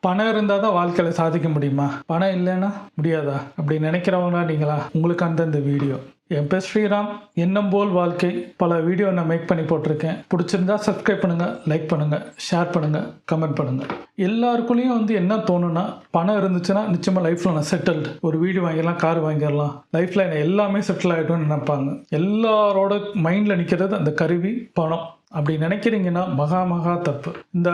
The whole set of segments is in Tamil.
பணம் இருந்தால் தான் வாழ்க்கையில் சாதிக்க முடியுமா? பணம் இல்லைன்னா முடியாதா? அப்படி நினைக்கிறவங்களா நீங்களா? உங்களுக்கு இந்த வீடியோ. என் பேர் ஸ்ரீராம். எண்ணம் போல் வாழ்க்கை. பல வீடியோ நான் மேக் பண்ணி போட்டிருக்கேன். பிடிச்சிருந்தா சப்ஸ்கிரைப் பண்ணுங்கள், லைக் பண்ணுங்கள், ஷேர் பண்ணுங்கள், கமெண்ட் பண்ணுங்கள். எல்லாருக்குள்ளேயும் என்ன தோணுன்னா, பணம் இருந்துச்சுன்னா நிச்சயமாக லைஃப்பில் நான் செட்டில்டு, ஒரு வீடு வாங்கிடலாம், கார் வாங்கிடலாம், லைஃப்பில் என்ன எல்லாமே செட்டில் ஆகிடும்னு நினைப்பாங்க. எல்லாரோட மைண்டில் நிற்கிறது அந்த கருவி பணம். அப்படி நினைக்கிறீங்கன்னா மகா தப்பு. இந்த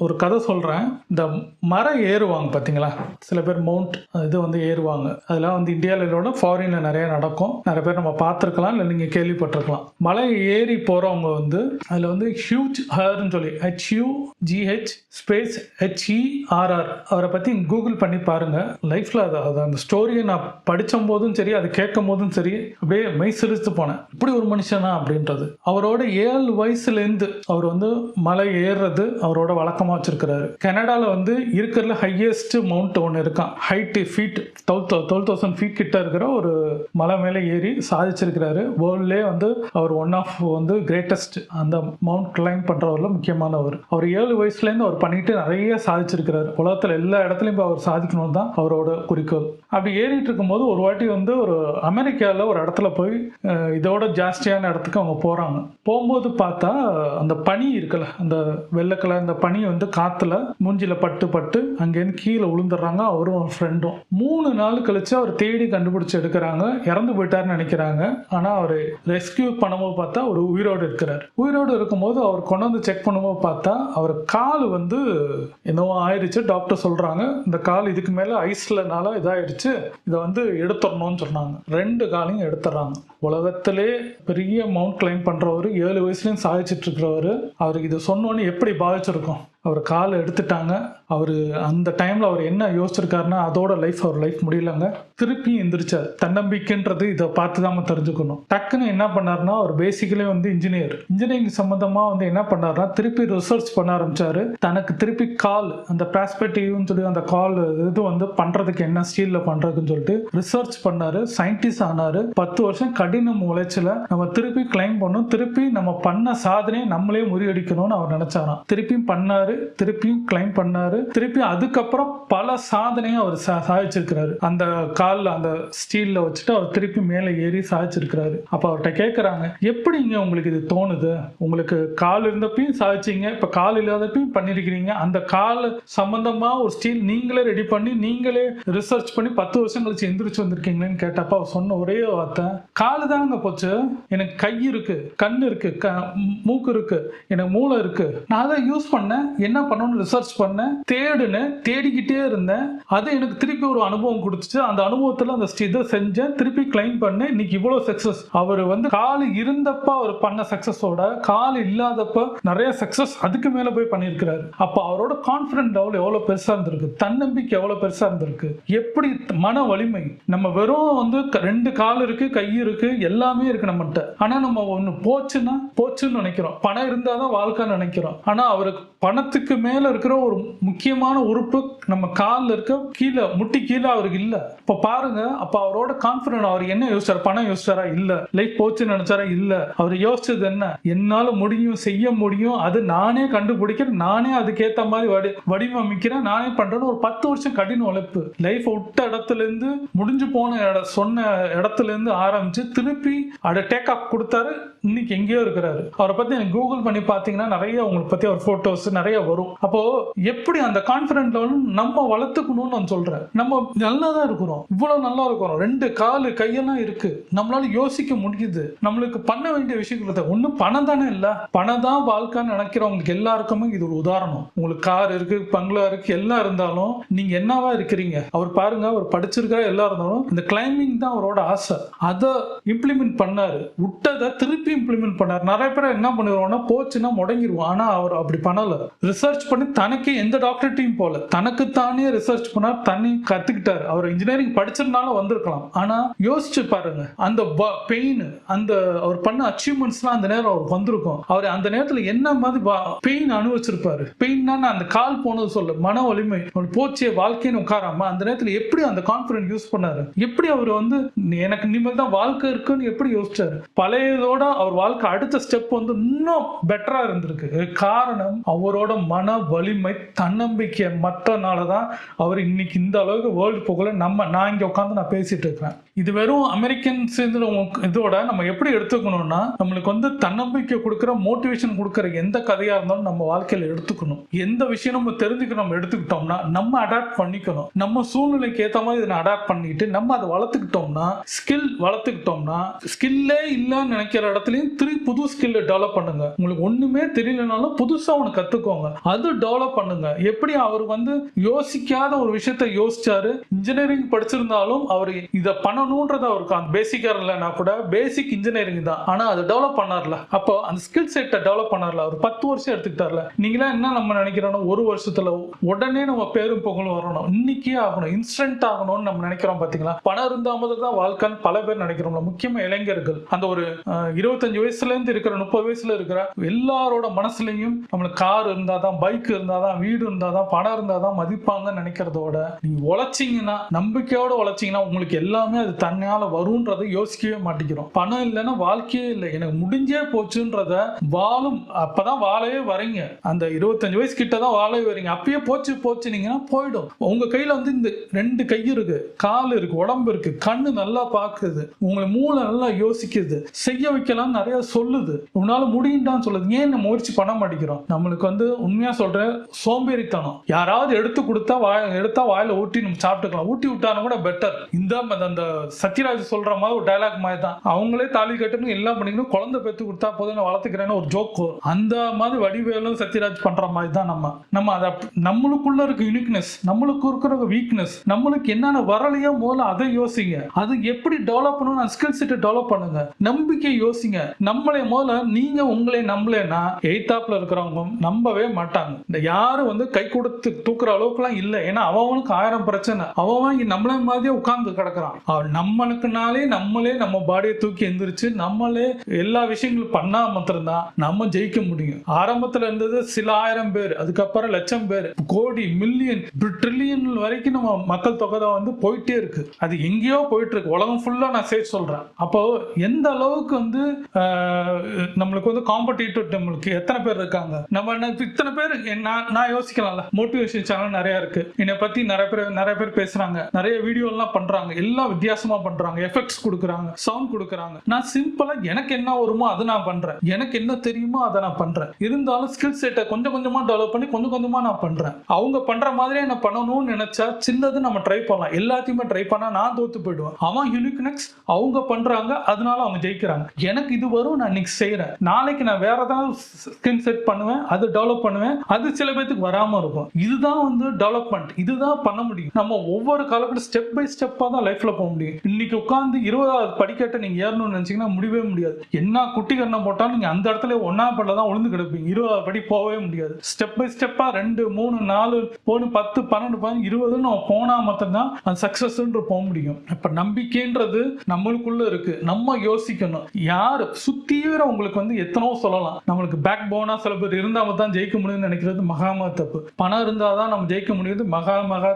ஒரு கதை சொல்கிறேன். இந்த மரம் ஏறுவாங்க பார்த்தீங்களா, சில பேர் மவுண்ட் இது ஏறுவாங்க. அதெல்லாம் இந்தியாவிலோட ஃபாரினில் நிறைய நடக்கும். நிறைய பேர் நம்ம பார்த்துருக்கலாம், இல்லை நீங்கள் கேள்விப்பட்டிருக்கலாம். மலை ஏறி போகிறவங்க அதில் ஹியூஜ் ஹர்ன்னு சொல்லி HUGH ஸ்பேஸ் HERR அவரை பற்றி கூகுள் பண்ணி பாருங்கள். லைஃப்பில் அது அந்த ஸ்டோரியை நான் படித்த போதும் சரி, அது கேட்கும் போதும் சரி, அப்படியே மெய் சிரித்து போனேன். இப்படி ஒரு மனுஷனா அப்படின்றது. அவரோட 7 வயசுல அவர் மலை ஏறுறது அவரோட வழக்கமா வச்சிருக்கிறாரு. கனடால இருக்கிறதுல ஹையஸ்ட் மவுண்ட் ஒன்று இருக்கான். ஹைட் ஃபீட் 12,000 ஃபீட் கிட்ட இருக்கிற ஒரு மலை மேலே ஏறி சாதிச்சிருக்கிறாரு. வேர்ல்ட்லே அவர் ஒன் ஆஃப் கிரேட்டஸ்ட் அந்த மவுண்ட் கிளைம் பண்றவர்ல முக்கியமானவர். அவர் 7 வயசுல இருந்து அவர் பண்ணிட்டு நிறைய சாதிச்சிருக்கிறாரு. உலகத்துல எல்லா இடத்துலயும் அவர் சாதிக்கணும் தான் அவரோட குறிக்கோள். அப்படி ஏறிட்டு இருக்கும்போது ஒரு வாட்டி ஒரு அமெரிக்காவில் ஒரு இடத்துல போய் இதோட ஜாஸ்தியான இடத்துக்கு அவங்க போறாங்க. போகும்போது பார்த்தா அந்த பனி இருக்குல்ல, அந்த வெள்ளை கலர் அந்த பனி காத்துல மூஞ்சில பட்டு அங்கேருந்து கீழே விழுந்துடுறாங்க. அவரும் ஒரு ஃப்ரெண்டும். 3 நாள் கழிச்சு அவர் தேடி கண்டுபிடிச்சு எடுக்கிறாங்க. இறந்து போயிட்டாருன்னு நினைக்கிறாங்க. ஆனா அவர் ரெஸ்கியூ பண்ணும்போது பார்த்தா ஒரு உயிரோடு இருக்கிறார். உயிரோடு இருக்கும்போது அவர் கொண்டு செக் பண்ணும்போது பார்த்தா அவர் கால் என்னவோ ஆயிடுச்சு. டாக்டர் சொல்றாங்க இந்த கால் இதுக்கு மேல ஐஸ்லனால இதாயிடுச்சு, இதை எடுத்துடணும்னு சொன்னாங்க. 2 காலையும் எடுத்துறாங்க. உலகத்திலே பெரிய மவுண்ட் கிளைம் பண்றவர், 7 வயசுலயும் சாதிச்சுட்டு இருக்கிறவர், அவருக்கு இது சொன்னோன்னு எப்படி பாதிச்சிருக்கும்? அவர் காலை எடுத்துட்டாங்க. அவர் அந்த டைம்ல அவர் என்ன யோசிச்சிருக்காருன்னா, அதோட அவர் லைஃப் முடியலங்க. திருப்பி எந்திரிச்சார். தன்னம்பிக்கைன்றது இதை பார்த்து தான் தெரிஞ்சுக்கணும். டக்குன்னு என்ன பண்ணாருன்னா, அவர் பேசிக்கலி இன்ஜினியரிங் சம்பந்தமா என்ன பண்ணாருன்னா, திருப்பி ரிசர்ச் பண்ண ஆரம்பிச்சாரு. தனக்கு திருப்பி கால் அந்த பிராஸ்பெக்டிவ்னு சொல்லி அந்த கால் இது பண்றதுக்கு என்ன ஸ்டீல்ல பண்றதுன்னு சொல்லிட்டு ரிசர்ச் பண்ணாரு. சயின்டிஸ்ட் ஆனாரு. 10 வருஷம் கடினம் உழைச்சல நம்ம திருப்பி கிளைம் பண்ணணும், திருப்பி நம்ம பண்ண சாதனையை நம்மளே முறியடிக்கணும்னு அவர் நினைச்சாராம். திருப்பியும் பண்ணாரு, திருப்பியும் கிளைம் பண்ணாரு. திருப்பி அதுக்கப்புறம் பல சாதனையும் அவர் சாதிச்சிருக்கிறாரு. அந்த கால்ல அந்த ஸ்டீல்ல வச்சுட்டு அவர் திருப்பி மேலே ஏறி சாதிச்சிருக்கிறாரு. அப்ப அவர்கிட்ட கேட்கறாங்க, எப்படிங்க உங்களுக்கு இது தோணுது? உங்களுக்கு கால் இருந்தப்பையும் சாதிச்சீங்க, இப்ப கால் இல்லாதப்பையும் பண்ணிருக்கிறீங்க. அந்த கால் சம்பந்தமா ஒரு ஸ்டீல் நீங்களே ரெடி பண்ணி நீங்களே ரிசர்ச் பண்ணி 10 வருஷம் கழிச்சு எந்திரிச்சு வந்திருக்கீங்களேன்னு கேட்டப்ப அவர் சொன்ன ஒரே வார்த்தை, காலு தானங்க போச்சு, எனக்கு கை இருக்கு, கண் இருக்கு, மூக்கு இருக்கு, எனக்கு மூளை இருக்கு, நான் அதை யூஸ் பண்ணேன், என்ன பண்ணணும்னு ரிசர்ச் பண்ணேன், தேடிக்கிட்டே இருந்தேன், அது எனக்கு திருப்பி ஒரு அனுபவம் கொடுத்துச்சு. அந்த அனுபவத்துல அந்த இதை செஞ்சேன், திருப்பி கிளைம் பண்ணேன், இன்னைக்கு இவ்வளவு சக்சஸ். அவர் கால் இருந்தப்ப அவர் பண்ண சக்சஸோட கால் இல்லாதப்ப நிறைய சக்சஸ் அதுக்கு மேல போய் பண்ணியிருக்கிறாரு. அப்ப அவரோட கான்பிடன்ட் லெவல் எவ்வளவு பெருசா இருந்திருக்கு, தன்னம்பிக்கை எவ்வளவு பெருசா இருந்திருக்கு, எப்படி மன வலிமை. நம்ம வெறும் 2 கால் இருக்கு, கை இருக்கு, எல்லாமே இருக்கு நம்மகிட்ட. ஆனா நம்ம ஒண்ணு போச்சுன்னு நினைக்கிறோம். பணம் இருந்தாதான் வாழ்க்கை நினைக்கிறோம். ஆனா அவருக்கு பணத்துக்கு மேல இருக்கிற ஒரு முக்கியமான உறுப்பு நம்ம கால்ல இருக்க கீழே, முட்டி கீழே அவருக்கு இல்ல. இப்ப பாருங்க, அப்ப அவரோட கான்பிடன்ட், அவர் என்ன யோசிச்சார்? பணம் யோசிச்சாரா? இல்ல. லைஃப் போச்சுன்னு நினைச்சாரா? இல்ல. அவர் யோசிச்சது என்ன? என்னால முடியும், செய்ய முடியும், அது நானே கண்டுபிடிக்கிறேன், நானே அதுக்கேத்த மாதிரி வடிவமைக்கிறேன், நானே பண்றேன்னு ஒரு 10 வருஷம் கடின உழைப்பு. லைஃப் விட்ட இடத்துல இருந்து, முடிஞ்சு போன சொன்ன இடத்துல இருந்து ஆரம்பிச்சு திருப்பி அதை டேக் ஆஃப் கொடுத்தாரு. இன்னைக்கு எங்கேயோ இருக்கிறாரு. அவரை பத்தி கூகுள் பண்ணி பாத்தீங்கன்னா நிறைய உங்களுக்கு பத்தி அவர் போட்டோஸ் நிறைய வரும். அப்போ எப்படி அந்த கான்பிடன்ட் லெவல் நம்ம வளர்த்துக்கணும்னு நான் சொல்றேன். நம்ம நல்லா தான் இருக்கிறோம், இவ்வளவு நல்லா இருக்கிறோம், 2 காலு கையெல்லாம் இருக்கு, நம்மளால யோசிக்க முடியுது. நம்மளுக்கு பண்ண வேண்டிய விஷயங்கள் ஒன்னும் பணம் தானே இல்ல, பணம் தான் வாழ்க்கைன்னு நினைக்கிறவங்களுக்கு எல்லாருக்குமே இது ஒரு உதாரணம். உங்களுக்கு கார் இருக்கு, பங்களா இருக்கு, எல்லாம் இருந்தாலும் நீங்க என்னவா இருக்கிறீங்க? அவர் பாருங்க, அவர் படிச்சிருக்கா, எல்லாம் இருந்தாலும் இந்த கிளைம்பிங் தான் அவரோட ஆசை. அதை இம்ப்ளிமெண்ட் பண்ணாரு. விட்டதை திருப்பி இம்ப்ளிமெண்ட் பண்ணாரு. நிறைய பேர் என்ன பண்ணிடுவோம்னா, போச்சுன்னா முடங்கிடுவோம். ஆனா அவர் அப்படி பண்ணல. ரிசர்ச் பண்ணி தனக்கு எந்த டாக்டர்ட்டையும் போல, தனக்கு தானே ரிசர்ச் பண்ணார், தண்ணி கத்துக்கிட்டாரு. அவர் இன்ஜினியரிங் படிச்சிருந்தாலும் வந்திருக்கலாம். ஆனா யோசிச்சு பாருங்க, அந்த பெயின், அந்த அவர் பண்ண அச்சீவ்மெண்ட்ஸ்லாம் அந்த நேரம் அவர் வந்திருக்கும். அவர் அந்த நேரத்துல என்ன மாதிரி பெயின் அனுபவிச்சிருப்பாரு. பெயின்னா அந்த கால் போனது சொல்ல, மன வலிமை போச்சே வாழ்க்கைன்னு உட்காராம அந்த நேரத்துல எப்படி அந்த கான்பிடன்ட் யூஸ் பண்ணாரு, எப்படி அவர் எனக்கு இனிமேல் தான் வாழ்க்கை இருக்குன்னு எப்படி யோசிச்சாரு. பழையதோட அவர் வாழ்க்கை அடுத்த ஸ்டெப் இன்னும் பெட்டரா இருந்திருக்கு. காரணம் அவரோட மன வலிமை, தன்னம்பிக்கை மற்றனால தான் அவர் இன்னைக்கு இந்த அளவுக்கு வேர்ல்டு புகழ நான் இங்க உட்காந்து நான் பேசிட்டு இருக்கிறேன். இது வெறும் அமெரிக்கன்ஸ் இதோட நம்ம எப்படி எடுத்துக்கணும்னா, நம்மளுக்கு வந்து தன்னம்பிக்கை கொடுக்குற, மோட்டிவேஷன் கொடுக்குற எந்த கதையா இருந்தாலும் நம்ம வாழ்க்கையில எடுத்துக்கணும். எந்த விஷயம் நம்ம தெரிஞ்சுக்கணும் நம்ம எடுத்துக்கிட்டோம்னா நம்ம அடாப்ட் பண்ணிக்கணும். நம்ம சூழ்நிலைக்கு ஏற்ற மாதிரி இதை அடாப்ட் பண்ணிட்டு நம்ம அதை வளர்த்துக்கிட்டோம்னா, ஸ்கில்லே இல்லைன்னு நினைக்கிற இடத்துலயும் புது ஸ்கில் டெவலப் பண்ணுங்க. உங்களுக்கு ஒண்ணுமே தெரியலனாலும் புதுசா ஒன்று கத்துக்கோங்க, அது டெவலப் பண்ணுங்க. எப்படி அவர் வந்து யோசிக்காத ஒரு விஷயத்த யோசிச்சாரு, இன்ஜினியரிங் படிச்சிருந்தாலும் அவர் இதை பண்ணணும்ன்றது அவருக்கு அந்த பேசிக்கா இல்லைன்னா கூட பேசிக் இன்ஜினியரிங் தான், ஆனா அதை டெவலப் பண்ணார்ல. அப்போ அந்த ஸ்கில் செட்டை டெவலப் பண்ணார்ல, அவர் 10 வருஷம் எடுத்துக்கிட்டார்ல. நீங்களா என்ன நம்ம நினைக்கிறோம், ஒரு வருஷத்துல உடனே நம்ம பேரும் புகழும் வரணும், இன்னைக்கே ஆகணும், இன்ஸ்டன்ட் ஆகணும்னு நம்ம நினைக்கிறோம். பாத்தீங்களா, பணம் இருந்தா தான் வாழ்க்கைன்னு பல பேர் நினைக்கிறோம்ல. முக்கியமா இளைஞர்கள், அந்த ஒரு 25 வயசுல இருந்து இருக்கிற 30 வயசுல இருக்கிற எல்லாரோட மனசுலயும் நம்மளுக்கு கார் இருந்தாதான், பைக் இருந்தாதான், வீடு இருந்தாதான், பணம் இருந்தாதான் மதிப்பாங்கன்னு நினைக்கிறதோட, நீங்க உழைச்சிங்கன்னா, நம்பிக்கையோட உழைச்சிங்கன்னா உங்களுக்கு எல்லாமே அது தன்னால வரும்ன்றதை யோசிக்கவே மாட்டேங்கிறோம். பணம் இல்லைன்னா வாழ்க்கையே இல்லை, எனக்கு முடிஞ்சே போச்சுன்றத வாழும் அப்பதான் வாழவே வரீங்க. அந்த 25 வயசு கிட்ட தான் வாழவே வரீங்க. அப்பயே போச்சுனீங்கன்னா போயிடும். உங்க கையில வந்து இந்த 2 கை இருக்கு, கால் இருக்கு, உடம்பு இருக்கு, கண்ணு நல்லா பாக்குது, உங்களை மூளை நல்லா யோசிக்குது, செய்ய வைக்கலாம் நிறைய சொல்லுது, உன்னால முடியும்டான்னு சொல்லுது. ஏன் நம்ம முயற்சி பண்ண மாட்டேங்கிறோம்? நம்மளுக்கு வந்து உண்மையா சொல்றேன், சோம்பேறித்தனம். யாராவது எடுத்து கொடுத்தா எடுத்தா வாயில ஊட்டி நம்ம சாப்பிட்டுக்கலாம், ஊட்டி விட்டாலும் கூட பெட்டர். இந்த அந்த சத்யராஜ் சொல்ற மாதிரி ஒரு டயலாக் மாதிரி தான், அவங்களே தாலி கட்டணும் எல்லாம் பண்ணிக்கணும், குழந்தை பெற்று கொடுத்தா போதும் வளர்த்துக்கிறேன்னு ஒரு ஜோக், அந்த மாதிரி வடிவேலும் சத்யராஜ் பண்ற மாதிரி தான். நம்ம அதை நம்மளுக்குள்ள இருக்க யூனிக்னஸ், நம்மளுக்கு இருக்கிற வீக்னஸ், நம்மளுக்கு என்னென்ன வரலையோ முதல்ல அதை யோசிங்க. அது எப்படி டெவலப் பண்ணணும், ஸ்கில் செட்டை டெவலப் பண்ணுங்க, நம்பிக்கை யோசிங்க. நம்மளே முதல்ல நீங்க உங்களே நம்பலன்னா எய்தாப்ல இருக்கிறவங்க நம்பவே மாட்டாங்க. இந்த யாரும் வந்து கை கொடுத்து தூக்குற அளவுக்குலாம் இல்லை. ஏன்னா அவனுக்கு 1000 பிரச்சனை, அவன் நம்மள மாதிரியே உட்கார்ந்து கிடக்குறான். நம்மளுக்குனாலே நம்மளே நம்ம பாடியை தூக்கி எந்திரிச்சு நம்மளே எல்லா விஷயங்களும் பண்ணா மாத்திரம்தான் நம்ம ஜெயிக்க முடியும். ஆரம்பத்துல இருந்தது சில 1000 பேர், அதுக்கப்புறம் லட்சம் பேர், கோடி, மில்லியன், ட்ரில்லியன் வரைக்கும் நம்ம மக்கள் தொகை வந்து போயிட்டே இருக்கு. அது எங்கேயோ போயிட்டு இருக்கு, உலகம் ஃபுல்லா நான் சேர்த்து சொல்றேன். அப்போ எந்த அளவுக்கு வந்து நம்மளுக்கு வந்து காம்படிட்டிவ், நம்மளுக்கு எத்தனை பேர் இருக்காங்க, நம்ம இத்தனை பேர். நான் யோசிக்கலாம்ல, மோட்டிவேஷன் சேனல் நிறைய இருக்கு, என்னை பத்தி நிறைய பேர் பேசுறாங்க, நிறைய வீடியோ எல்லாம் பண்றாங்க, எல்லாம் வித்தியாசமா பண்றாங்க, எஃபெக்ட்ஸ் கொடுக்குறாங்க, சவுண்ட் கொடுக்குறாங்க. நான் சிம்பிளா எனக்கு என்ன வருமோ அதை நான் பண்றேன், எனக்கு என்ன தெரியுமோ அதை நான் பண்றேன். இருந்தாலும் ஸ்கில் செட்டை கொஞ்சம் கொஞ்சமா டெவலப் பண்ணி கொஞ்சம் கொஞ்சமா நான் பண்றேன். அவங்க பண்ற மாதிரியே நான் பண்ணணும்னு நினைச்சா சின்னது நம்ம ட்ரை பண்ணலாம், எல்லாத்தையுமே ட்ரை பண்ணா நான் தோத்து போயிடுவேன். அவன் யூனிக்னஸ் அவங்க பண்றாங்க, அதனால அவங்க ஜெயிக்கிறாங்க. எனக்கு இது வரும், நான் இன்னைக்கு செய்யறேன், நாளைக்கு நான் வேற ஏதாவது ஸ்கில் செட் பண்ணுவேன், அது டெவலப் பண்ணுவேன், அது சில பேருக்கு வராம இருக்கும். இதுதான் வந்து டெவலப்மெண்ட், இதுதான் பண்ண முடியும். நம்ம ஒவ்வொரு காலகட்டம் ஸ்டெப் பை ஸ்டெப்பா தான் லைஃப்ல போக முடியும். இன்னைக்கு உட்கார்ந்து 20வது படிக்கட்டை நீங்க ஏறணும்னு நினைச்சீங்கன்னா முடியவே முடியாது. என்ன குட்டி கண்ணை போட்டாலும் நீங்க அந்த இடத்துல 1ஆம் படில தான் விழுந்து கிடப்பீங்க, 20வது படி போகவே முடியாது. ஸ்டெப் பை ஸ்டெப்பா 2, 3, 4, 10, 12, 20 நம்ம போனா மட்டும்தான் அந்த சக்சஸ் போக முடியும். இப்ப நம்பிக்கைன்றது நம்மளுக்குள்ள இருக்கு, நம்ம யோசிக்கணும். யாரு சுத்தீவிர உங்களுக்கு வந்து எத்தனோ சொல்லலாம், நம்மளுக்கு பேக் போனா சில பேர் இருந்தாம தான் ஜெயிக்க முடியும்னு நினைக்கிறது மகா தப்பு. பணம் இருந்தாதான் நம்ம ஜெயிக்க முடியுது மகா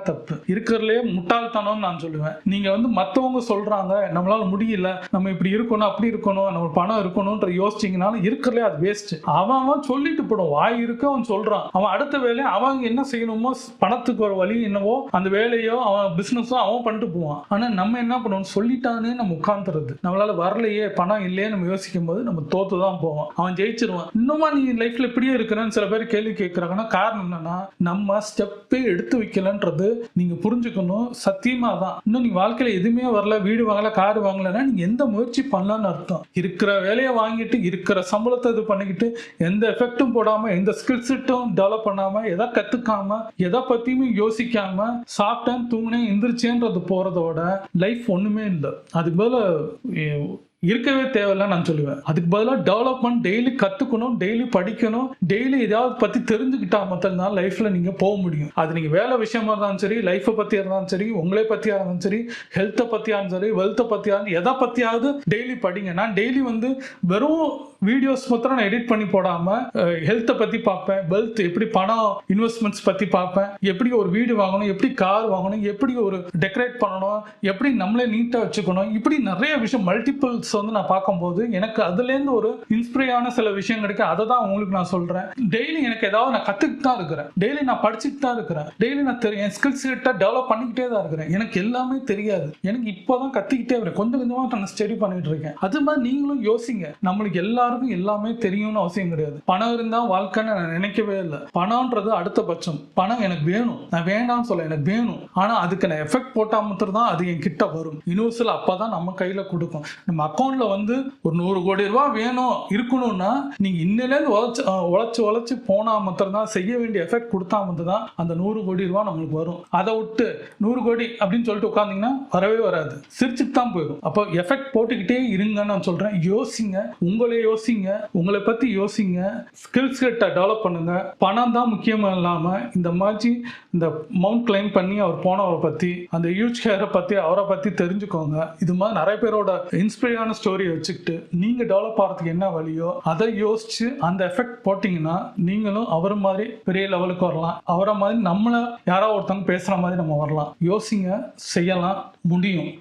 தப்பு. இருக்கிறதுலே முட்டாள்தனம் நான் சொல்லுவேன். நீங்க வந்து மத்தவங்க சொல்றாங்க நம்மளால முடியல, நம்ம இப்படி இருக்கணும், அப்படி இருக்கணும், நம்ம பணம் இருக்கணும்ன்ற யோசிச்சீங்கனாலும் இருக்கிறதுலே அது வேஸ்ட். அவன் சொல்லிட்டு போடும், வாய் இருக்கு அவன் சொல்றான், அவன் அடுத்த வேலையை அவங்க என்ன செய்யணுமோ, பணத்துக்கு ஒரு வழி என்னவோ அந்த வேலையோ அவன் பிசினஸோ அவன் பண்ணிட்டு போவான். ஆனா நம்ம என்ன பண்ணுவோம், சொல்லிட்டானே நம்ம உட்கார்ந்துறது, நம்மளால வரலையே, பணம் இல்லையே நம்ம யோசிக்கும் போது நம்ம தோத்துதான் போவோம். அவன் ஜெயிச்சிருவான். இன்னுமா நீ லைஃப்ல இப்படியே இருக்கிறேன்னு சில பேர் கேள்வி கேட்கிறாங்கன்னா காரணம் என்னன்னா, நம்ம ஸ்டெப்பே எடுத்து வைக்கலன்றது நீங்க புரிஞ்சுக்கணும். சத்தியமா தான். இன்னும் நீங்க வாழ்க்கையில எதுவுமே வரல, வீடு வாங்கல, கார் வாங்கலன்னா நீங்க எந்த முயற்சி பண்ணலான்னு அர்த்தம். இருக்கிற வேலையை வாங்கிட்டு இருக்கிற சம்பளத்தை இது பண்ணிக்கிட்டு எந்த எஃபெக்டும் போடாம, எந்த ஸ்கில் செட்டும் டெவலப் பண்ணாம, எதை கத்துக்காம, எதை பத்தியுமே யோசிக்காம சாப்பிட்டேன் தூங்கினேன் எந்திரிச்சேன்றது போறதோட லைஃப் ஒண்ணுமே இல்லை. அதுக்கு பதிலா இருக்கவே தேவையில்ல நான் சொல்லுவேன். அதுக்கு பதிலாக டெவலப்மெண்ட், டெய்லி கற்றுக்கணும், டெய்லி படிக்கணும், டெய்லி ஏதாவது பற்றி தெரிஞ்சுக்கிட்டா மட்டும்தான் லைஃப்பில் நீங்கள் போக முடியும். அது நீங்கள் வேலை விஷயமா இருந்தாலும் சரி, லைஃப்பை பற்றி இருந்தாலும் சரி, உங்களே பற்றியாக இருந்தாலும் சரி, ஹெல்த்தை பற்றியாலும் சரி, வெல்த்தை பற்றியாலும் எதை பற்றியாவது டெய்லி படிங்க. நான் டெய்லி வந்து வெறும் வீடியோஸ் மாத்திரம் நான் எடிட் பண்ணி போடாமல் ஹெல்த்தை பற்றி பார்ப்பேன், வெல்த் எப்படி பணம் இன்வெஸ்ட்மெண்ட்ஸ் பற்றி பார்ப்பேன், எப்படி ஒரு வீடு வாங்கணும், எப்படி கார் வாங்கணும், எப்படி ஒரு டெக்கரேட் பண்ணணும், எப்படி நம்மளே நீட்டாக வச்சுக்கணும், இப்படி நிறைய விஷயம், மல்டிபிள் வந்து நான் பார்க்கும்போது எனக்கு அதுலேருந்து ஒரு இன்ஸ்பிரையான சில விஷயம் கிடைக்கும். அதை தான் உங்களுக்கு நான் சொல்கிறேன். டெய்லி எனக்கு ஏதாவது நான் கற்றுக்கிட்டு தான் இருக்கிறேன், டெய்லி நான் படிச்சுட்டு தான் இருக்கிறேன், டெய்லி நான் என் ஸ்கில்ஸ் கிட்ட டெவலப் பண்ணிக்கிட்டே தான் இருக்கிறேன். எனக்கு எல்லாமே தெரியாது, எனக்கு இப்போ தான் கற்றுக்கிட்டே வரேன், கொஞ்சம் கொஞ்சமாக நான் ஸ்டடி பண்ணிட்டு இருக்கேன். அது மாதிரி நீங்களும் யோசிங்க. நம்மளுக்கு எல்லாருக்கும் எல்லாமே தெரியும்னு அவசியம் கிடையாது. பணம் இருந்தால் வாழ்க்கைன்னு நான் நினைக்கவே இல்லை. பணம்ன்றது அடுத்த பட்சம். பணம் எனக்கு வேணும், நான் வேண்டாம்னு சொல்ல, எனக்கு வேணும். ஆனால் அதுக்கு நான் எஃபெக்ட் போட்டால் மட்டும் தான் அது என் கிட்ட வரும். யூனிவர்சல் அப்போ தான் நம்ம கையில் கொடுக்கும். நம்ம அக்கௌண்ட்ல வந்து ஒரு 100 கோடி ரூபாய் வேணும் இருக்கணும்னா நீங்க இன்னிலேருந்து உழைச்சு போனா மட்டும் தான், செய்ய வேண்டிய எஃபெக்ட் கொடுத்தா மட்டும் தான் அந்த 100 கோடி ரூபாய் நம்மளுக்கு வரும். அதை விட்டு 100 கோடி அப்படின்னு சொல்லிட்டு உட்கார்ந்தீங்கன்னா வரவே வராது, சிரிச்சுட்டு தான் போயிடும். அப்போ எஃபெக்ட் போட்டுக்கிட்டே இருங்கன்னு நான் சொல்றேன். யோசிங்க, உங்களை யோசிங்க, உங்களை பத்தி யோசிங்க, ஸ்கில்ஸ் கிட்ட டெவலப் பண்ணுங்க. பணம் தான் முக்கியமா இல்லாம இந்த மாதிரி இந்த மவுண்ட் கிளைம் பண்ணி அவர் போனவரை பத்தி, அந்த ஹியூஜ் ஹேரை பத்தி, அவரை பத்தி தெரிஞ்சுக்கோங்க. இது மாதிரி நிறைய பேரோட இன்ஸ்பைரான ஸ்டோரியை வச்சுக்கிட்டு நீங்க டெவலப் ஆகிறதுக்கு என்ன வழியோ அதை யோசிச்சு அந்த எஃபெக்ட் போட்டீங்கன்னா நீங்களும் அவர் மாதிரி பெரிய லெவலுக்கு வரலாம். அவரை மாதிரி நம்மள யாராவது ஒருத்தவங்க பேசுற மாதிரி நம்ம வரலாம். யோசிங்க, செய்யலாம், முடியும்.